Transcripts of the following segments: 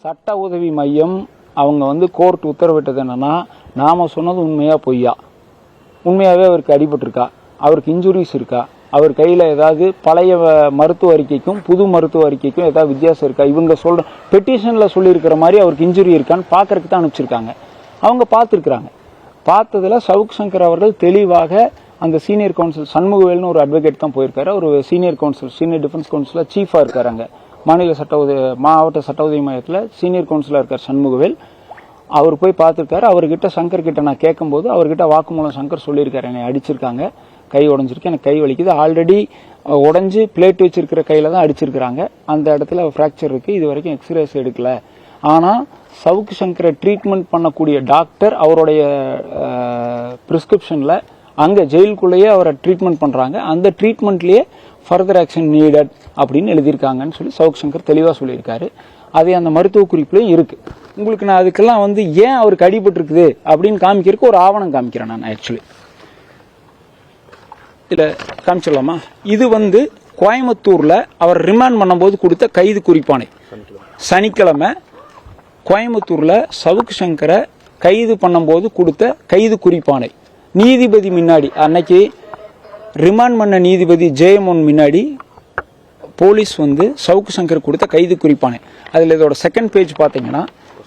சட்ட உதவி மையம் அவங்க கோர்ட் உத்தரவிட்டது என்னன்னா, நாம சொன்னது உண்மையா பொய்யா, உண்மையாவே அவருக்கு அடிபட்டிருக்கா, அவருக்கு இன்ஜுரிஸ் இருக்கா, அவர் கையில ஏதாவது பழைய மருத்துவ அறிக்கைக்கும் புது மருத்துவ அறிக்கைக்கும் ஏதாவது வித்தியாசம் இருக்கா, இவங்க சொல்ற பெட்டிஷன்ல சொல்லியிருக்கிற மாதிரி அவருக்கு இன்ஜுரி இருக்கான்னு பாக்குறதுக்கு தான் அனுப்பிச்சிருக்காங்க. அவங்க பார்த்துருக்காங்க. பார்த்ததுல சவுக் சங்கர் அவர்கள் தெளிவாக அந்த சீனியர் கவுன்சில் சண்முகவேல்னு ஒரு அட்வொகேட் தான் போயிருக்காரு. ஒரு senior counsel, senior defence counsellor சீஃபா இருக்காரு. அங்க மாவட்ட சட்ட உதவி மையத்தில் சீனியர் கவுன்சிலர் இருக்கார் சண்முகவேல். அவர் போய் பார்த்துருக்காரு. அவர்கிட்ட சங்கர் கிட்ட நான் கேட்கும்போது அவர்கிட்ட வாக்குமூலம் சங்கர் சொல்லியிருக்காரு, என்னை அடிச்சிருக்காங்க, கை உடஞ்சிருக்கு, எனக்கு கை வலிக்குது, ஆல்ரெடி உடஞ்சி பிளேட் வச்சிருக்கிற கையில தான் அடிச்சிருக்கிறாங்க, அந்த இடத்துல ஃப்ராக்சர் இருக்கு, இது வரைக்கும் எக்ஸ்ரேஸ் எடுக்கல. ஆனா சவுக் சங்கரை ட்ரீட்மெண்ட் பண்ணக்கூடிய டாக்டர் அவருடைய பிரிஸ்கிரிப்ஷன்ல அங்க ஜெயிலுக்குள்ளேயே அவரை ட்ரீட்மெண்ட் பண்றாங்க, அந்த ட்ரீட்மெண்ட்லயே ஃபர்தர் ஆக்ஷன் நீடட் அப்படின்னு எழுதியிருக்காங்கன்னு சொல்லி சவுக் சங்கர் தெளிவா சொல்லியிருக்காரு. அதே அந்த மருத்துவ குறிப்புலையும் இருக்கு. உங்களுக்கு நான் அதுக்கெல்லாம் ஏன் அவருக்கு அடிபட்டு இருக்குது அப்படின்னு காமிக்கிறதுக்கு ஒரு ஆவணம் காமிக்கிறேன். நான் ஆக்சுவலி இதுல காமிச்சிடலாமா? இது கோயம்புத்தூர்ல அவர் ரிமாண்ட் பண்ணும்போது கொடுத்த கைது குறிப்பானை. சனிக்கிழமை கோயம்புத்தூர்ல சவுக் சங்கரை கைது பண்ணும்போது கொடுத்த கைது குறிப்பானை. நீதிபதி முன்னாடி, அன்னைக்கு ரிமாண்ட் பண்ண நீதிபதி ஜெயமோகன் முன்னாடி போலீஸ் சவுக் சங்கர் கொடுத்த கைது குறிப்பானை. அதுல இதோட செகண்ட் பேஜ் பாத்தீங்கன்னா,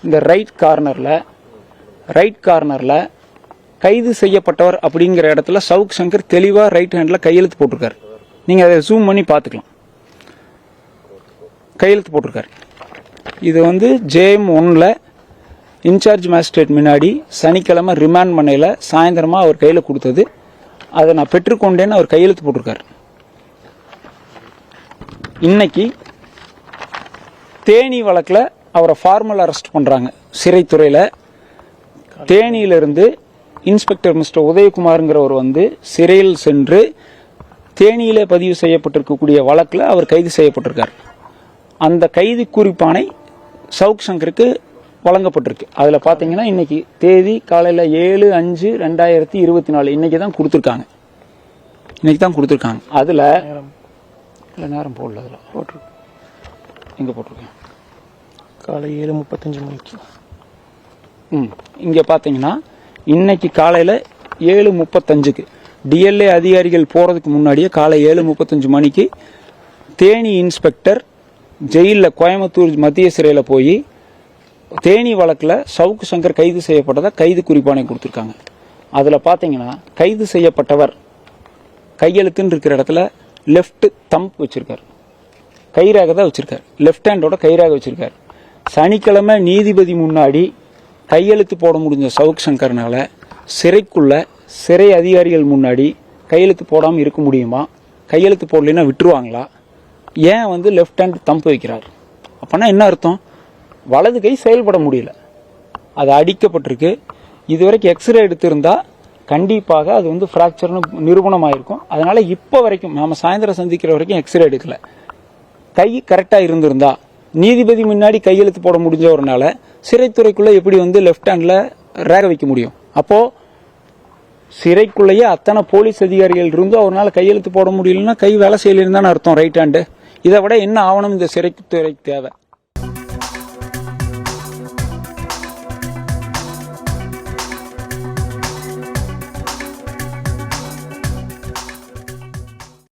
இந்த ரைட் கார்னர்ல கைது செய்யப்பட்டவர் அப்படிங்கிற இடத்துல சவுக் சங்கர் தெளிவா ரைட் ஹேண்ட்ல கையெழுத்து போட்டிருக்காரு. நீங்க அதை ஜூம் பண்ணி பாத்துக்கலாம். கையெழுத்து போட்டிருக்காரு. இது JM1ல இன்சார்ஜ் மேஜிஸ்ட்ரேட் முன்னாடி சனிக்கிழமை ரிமாண்ட் பண்ணையில சாயந்தரமா அவர் கையில கொடுத்தது. அதை நான் பெற்றுக்கொண்டேன்னு அவர் கையெழுத்து போட்டிருக்காரு. இன்னைக்கு தேனி வழக்குல அவரை ஃபார்மல் அரெஸ்ட் பண்றாங்க சிறைத்துறையில. தேனியிலிருந்து இன்ஸ்பெக்டர் மிஸ்டர் உதயகுமார்ங்கிறவர் சிறையில் சென்று தேனியில பதிவு செய்யப்பட்டிருக்கக்கூடிய வழக்குல அவர் கைது செய்யப்பட்டிருக்கார். அந்த கைது குறிப்பானை சவுக் சங்கருக்கு வழங்கப்பட்டிருக்கு. அதுல பாத்தீங்கன்னா இன்னைக்கு தேதி காலையில 7/5/2024 இன்னைக்கு தான் கொடுத்திருக்காங்க. அதுல நேரம் போடல, அதுல போட்டிருக்கு. எங்க போட்டிருக்கேன்? காலை 7:35 மணிக்கு. இங்க பாத்தீங்கன்னா இன்னைக்கு காலையில 7:35க்கு DLA அதிகாரிகள் போறதுக்கு முன்னாடியே காலை 7:35 மணிக்கு தேனி இன்ஸ்பெக்டர் ஜெயில கோயம்புத்தூர் மத்திய சிறையில போய் தேனி வழக்குல சவுக் சங்கர் கைது செய்யப்பட்டதா கைது குறிப்பானை கொடுத்திருக்காங்க. அதுல பாத்தீங்கன்னா கைது செய்யப்பட்டவர் கையெழுத்துன்னு இருக்கிற இடத்துல லெப்ட் தம்ப் வச்சிருக்காரு, கைரேக தான் வச்சிருக்காரு, லெப்ட் ஹேண்டோட கைரேக வச்சிருக்காரு. சனிக்கிழமை நீதிபதி முன்னாடி கையெழுத்து போட முடிஞ்ச சவுக் சங்கர்னால சிறைக்குள்ள சிறை அதிகாரிகள் முன்னாடி கையெழுத்து போடாம இருக்க முடியுமா? கையெழுத்து போடலைன்னா விட்டுருவாங்களா? ஏன் லெப்ட் ஹேண்ட் தம்ப் வைக்கிறார்? அப்பனா என்ன அர்த்தம்? வலது கை செயல்பட முடியல, அது அடிக்கப்பட்டிருக்கு. இதுவரைக்கும் எக்ஸ்ரே எடுத்திருந்தா கண்டிப்பாக அது பிராக்சர்னு நிரூபணம் ஆயிருக்கும். அதனால இப்ப வரைக்கும் நாம சாயந்தரம் சந்திக்கிற வரைக்கும் எக்ஸ்ரே எடுக்கல. கை கரெக்டா இருந்திருந்தா நீதிபதி முன்னாடி கையெழுத்து போட முடிஞ்சவர்னால சிறைத்துறைக்குள்ள எப்படி லெப்ட் ஹேண்ட்ல ரேக வைக்க முடியும்? அப்போ சிறைக்குள்ளேயே அத்தனை போலீஸ் அதிகாரிகள் இருந்தும் அவரால் கையெழுத்து போட முடியலன்னா கை வேலை செய்யலன்னு தானே அர்த்தம், ரைட் ஹேண்டு. இதை விட என்ன ஆவணம் இந்த சிறைத்துறை தேவை?